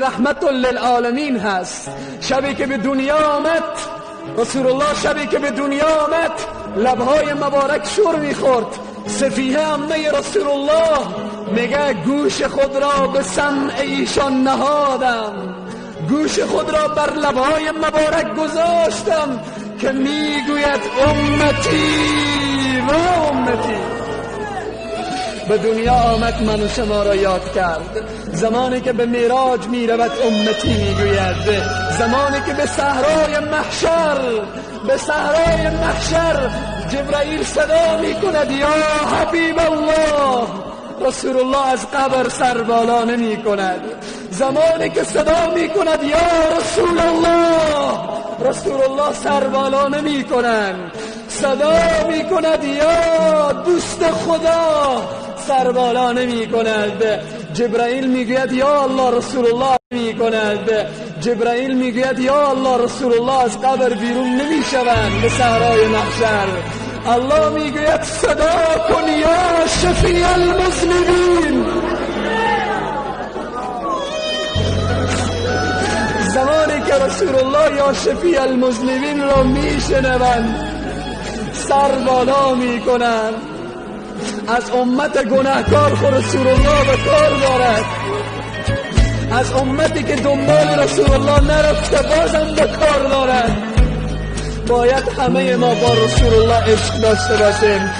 رحمت للعالمین هست. شبی که به دنیا آمد رسول الله، شبی که به دنیا آمد لبهای مبارک شور میخورد. صفیه عمه رسول الله میگه گوش خود را به سمع ایشان نهادم، گوش خود را بر لبهای مبارک گذاشتم که میگوید امتی و امتی. به دنیا آمد من و شما را یاد کرد. زمانی که به معراج می رود امتی میگوید. زمانی که به صحرای محشر، به صحرای محشر جبرائیل صدا می کند یا حبیب الله، رسول الله از قبر سر بالا نمی کند. زمانی که صدا می کند یا رسول الله، رسول الله سر بالا نمی کنند. صدا می کند یا دوست خدا، سر بالا نمی کند. جبرائیل میگوید یا الله، رسول الله می کند. جبرائیل میگوید یا الله، رسول الله از قبر بیرون نمی شوند به صحرای محشر. الله میگوید صدا کن یا شفیع المذنبین. زمانی که رسول الله یا شفیع المذنبین را میشنوند سر بالا میکنند. از امت گناهکار خود رسول الله به کار دارد، از امتی که دنبال رسول الله نرفته بازم به کار دارد. باید همه ما با رسول الله عشق داشته باشیم.